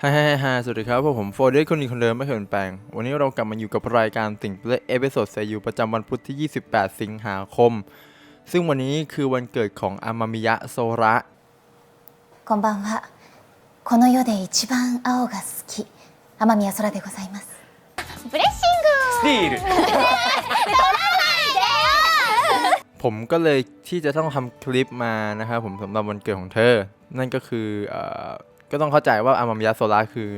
ฮ่าสวัสดีครับผมโฟร์เดสคนดีคนเดิมไม่เคยเปลี่ยนแปลงวันนี้เรากลับมาอยู่กับรายการติ่งเล่เอพิโซดเซยูประจำวันพุธที่ 28 สิงหาคมซึ่งวันนี้คือวันเกิดของอามามิยะโซระこんばんは。この世で一番青が好き、雨宮空でございます。ブレッシングスティールผมก็เลยที่จะต้องทำคลิปมานะครับผมสำหรับวันเกิดของเธอนั่นก็คือก็ต้องเข้าใจว่าอามามิยะโซระคือ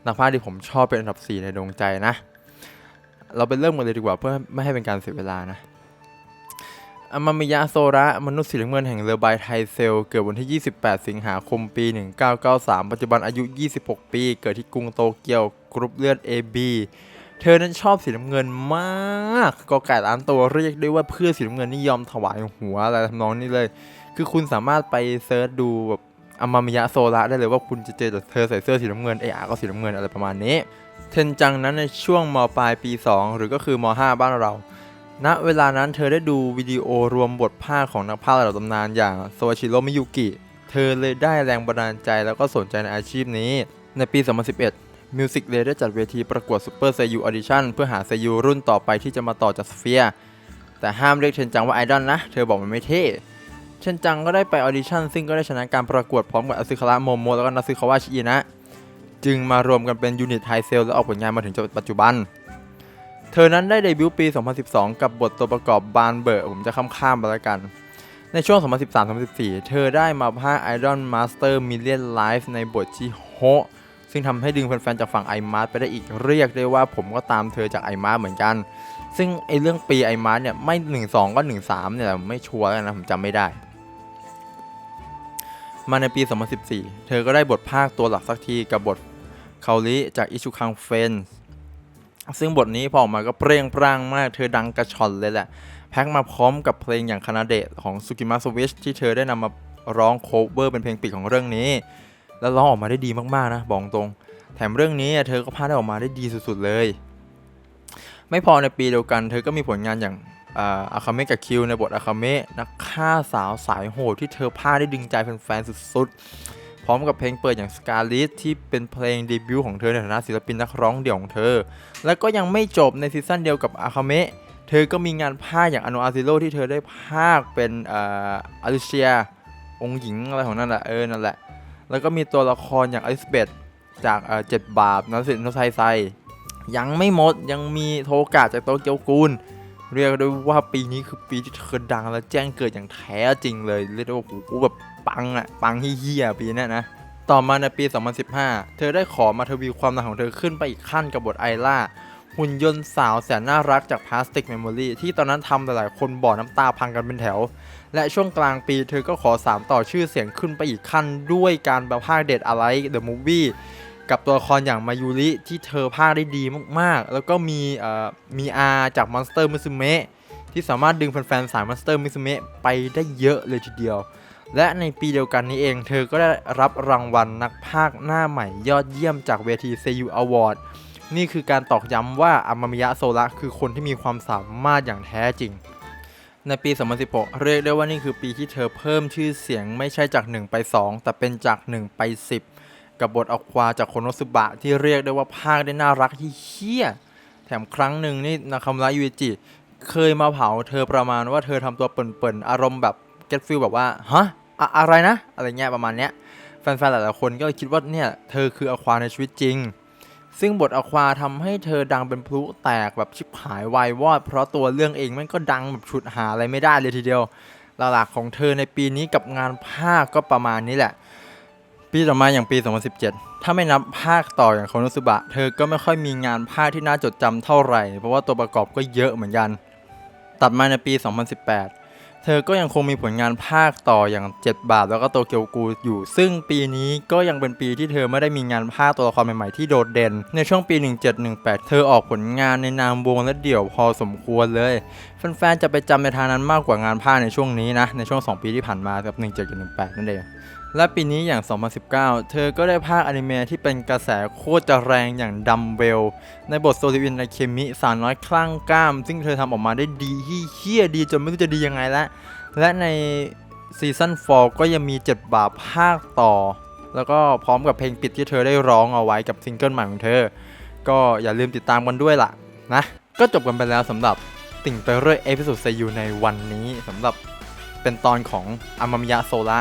นักพากย์ที่ผมชอบเป็นอันดับ 4 ในดวงใจนะเราไปเริ่มกันเลยดีกว่าเพื่อไม่ให้เป็นการเสียเวลานะอามามิยะโซระมนุษย์สีน้ำเงินแห่งเรือใบไทเซลเกิดวันที่ 28 สิงหาคมปี 1993 ปัจจุบันอายุ 26 ปี เกิดที่กรุงโตเกียวกรุ๊ปเลือด AB เธอนั้นชอบสีน้ำเงินมากก็ไก่ล้านตัวเรียกได้ว่าเพื่อสีน้ำเงินนี่ยอมถวายหัวอะไรทำนองนี้เลยคือคุณสามารถไปเซิร์ชดูแบบอามามิยะโซระได้เลยว่าคุณจะเจอแต่เธอใส่เสื้อสีน้ำเงินก็สีน้ำเงินอะไรประมาณนี้เทนจังนั้นในช่วงม.ปลายปี 2 หรือก็คือม.5 บ้านเราณเวลานั้นเธอได้ดูวิดีโอรวมบทภาคของนักพากย์ระดับตำนานอย่างโซชิโร่มิยุกิเธอเลยได้แรงบันดาลใจแล้วก็สนใจในอาชีพนี้ในปี 2011 Music Day ได้จัดเวทีประกวด Super Seiyu Audition เพื่อหาเซยูรุ่นต่อไปที่จะมาต่อจากสเฟียร์แต่ห้ามเรียกเทนจังว่าไอดอลนะเธอบอกมันไม่เท่เทนจังก็ได้ไปออดิชั่นซึ่งก็ได้ชนะการประกวดพร้อมกับอาซึคาระโมโมะแล้วก็นาซึคาวะชิอินะจึงมารวมกันเป็นยูนิตไฮเซลและออกผลงานมาถึงปัจจุบันเธอนั้นได้เดบิวต์ปี 2012 กับบทตัวประกอบบานเบอร์ผมจะข้ามไปแล้วกันในช่วง 2013-2014 เธอได้มาพากย์ Idol Master Million Live ในบทชิโฮะซึ่งทำให้ดึงแฟนๆจากฝั่งไอมาร์ไปได้อีกเรียกได้ว่าผมก็ตามเธอจากไอมาร์เหมือนกันซึ่งไอเรื่องปีไอมาร์เนี่ยไม่ 12 ก็ 13 เนี่ยไม่ชัวร์แล้วนะผมจำไม่ได้มาในปี 2014 เธอก็ได้บทภาคตัวหลักสักทีกับบทเคาริจากอิชูคังเฟนซึ่งบทนี้พอออกมาก็เปรี้ยงปร้างมากเธอดังกระชอนเลยแหละแพ็คมาพร้อมกับเพลงอย่างคานาเดะของซุกิมะสวิชที่เธอได้นำมาร้องโคเวอร์เป็นเพลงปิดของเรื่องนี้แล้วร้องออกมาได้ดีมากๆนะบอกตรงแถมเรื่องนี้เธอก็พากย์ได้ออกมาได้ดีสุดๆเลยไม่พอในปีเดียวกันเธอก็มีผลงานอย่างอาคาเมะกับคิวในบทอาคาเมะนักฆ่าสาวสายโหดที่เธอพากย์ได้ดึงใจแฟนๆสุดๆพร้อมกับเพลงเปิดอย่างสกาลิสที่เป็นเพลงเดบิวต์ของเธอในฐานะศิลปินนักร้องเดี่ยวของเธอและก็ยังไม่จบในซีซั่นเดียวกับอาคาเมะเธอก็มีงานพากย์อย่างอโนอาซิโร่ที่เธอได้พากย์เป็นอลิเชียองค์หญิงอะไรของนั่นแหละนั่นแหละแล้วก็มีตัวละครอย่างอลิซาเบธจาก7 บาปนัสิโนไซไซยังไม่หมดยังมีโทกะจากโตเกียวกูลเรียกได้ว่าปีนี้คือปีที่เธอดังและแจ้งเกิดอย่างแท้จริงเลยเรียกได้ว่าโอ้โหแบบปังเฮี้ยปีนี้นะต่อมาในปี 2015 เธอได้ขอมาทวีความดังของเธอขึ้นไปอีกขั้นกับบทไอล่าหุ่นยนต์สาวแสนน่ารักจาก Plastic Memory ที่ตอนนั้นทำหลายๆคนบ่อน้ำตาพังกันเป็นแถวและช่วงกลางปีเธอก็ขอ3ต่อชื่อเสียงขึ้นไปอีกขั้นด้วยการประพากย์เดทอะไรเดอะมูฟวี่กับตัวละครอย่างมายูริที่เธอพากย์ได้ดีมากๆแล้วก็มีอาจาก Monster Musume ที่สามารถดึงแฟนๆสาย Monster Musume ไปได้เยอะเลยทีเดียวและในปีเดียวกันนี้เองเธอก็ได้รับรางวัลนักพากย์หน้าใหม่ยอดเยี่ยมจากเวทีเซยูอวอร์ดนี่คือการตอกย้ำว่าอามามิยะโซระคือคนที่มีความสามารถอย่างแท้จริงในปี 2016 เรียกได้ว่านี่คือปีที่เธอเพิ่มชื่อเสียงไม่ใช่จาก 1 ไป 2 แต่เป็นจาก 1 ไป 10 กับบทอควาจากโคโนสึบะที่เรียกได้ว่าพากย์ได้น่ารักที่เหี้ยแถมครั้งหนึ่งนี่นาคามุระยูเอจิเคยมาเผาเธอประมาณว่าเธอทำตัวเปิ่นๆอารมณ์แบบเก็ตฟิลแบบว่าฮะอะไรนะอะไรเงี้ยประมาณเนี้ยแฟนๆหลายๆคนก็คิดว่าเนี่ยเธอคืออควาในชีวิตจริงซึ่งบทอควาทำให้เธอดังเป็นพลุแตกแบบชิบหายวายวอดเพราะตัวเรื่องเองมันก็ดังแบบฉุดหาอะไรไม่ได้เลยทีเดียวหลักๆของเธอในปีนี้กับงานภาคก็ประมาณนี้แหละปีต่อมาอย่างปี 2017 ถ้าไม่นับภาคต่ออย่างโคโนสึบะเธอก็ไม่ค่อยมีงานภาคที่น่าจดจำเท่าไหร่เพราะว่าตัวประกอบก็เยอะเหมือนกันตัดมาในปี 2018เธอก็ยังคงมีผลงานภาคต่ออย่าง7 บาทแล้วก็โตเกียวกูอยู่ซึ่งปีนี้ก็ยังเป็นปีที่เธอไม่ได้มีงานภาคตัวละครใหม่ๆที่โดดเด่นในช่วงปี 17-18 เธอออกผลงานในนามวงและเดี่ยวพอสมควรเลยแฟนๆจะไปจำในทางนั้นมากกว่างานภาคในช่วงนี้นะในช่วง2 ปีที่ผ่านมากับ17 กับ 18 นั่นเองและปีนี้อย่าง 2019 เธอก็ได้ภาคอนิเมะที่เป็นกระแสโคตรจะแรงอย่างดัมเบลในบทโซลิวินในเคมิสาวน้อยคลั่งกล้ามซึ่งเธอทำออกมาได้ดีเฮี้ยดีจนไม่รู้จะดียังไงแล้วและในซีซั่น4ก็ยังมี7 บาปภาคต่อ แล้วก็พร้อมกับเพลงปิดที่เธอได้ร้องเอาไว้กับซิงเกิลใหม่ของเธอก็อย่าลืมติดตามกันด้วยล่ะนะก็จบกันไปแล้วสำหรับติ่งไปเรื่อยเอพิโซดเซยูในวันนี้สำหรับเป็นตอนของอามามิยะโซระ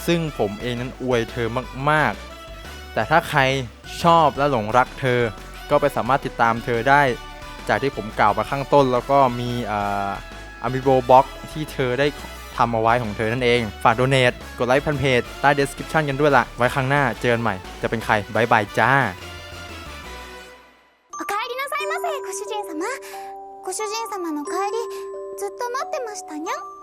ซึ่งผมเองนั้นอวยเธอมากๆแต่ถ้าใครชอบและหลงรักเธอก็ไปสามารถติดตามเธอได้จากที่ผมกล่าวมาข้างต้นแล้วก็มีอามิโบบ็อกที่เธอได้ทำเอาไว้ของเธอนั่นเองฝากโดเนทกดไลค์พันเพจใต้ description กันด้วยล่ะไว้ครั้งหน้าเจอกันใหม่จะเป็นใครบายบายจ้าお帰りなさいませご主人様ご主人様の帰りずっと待ってましたにゃん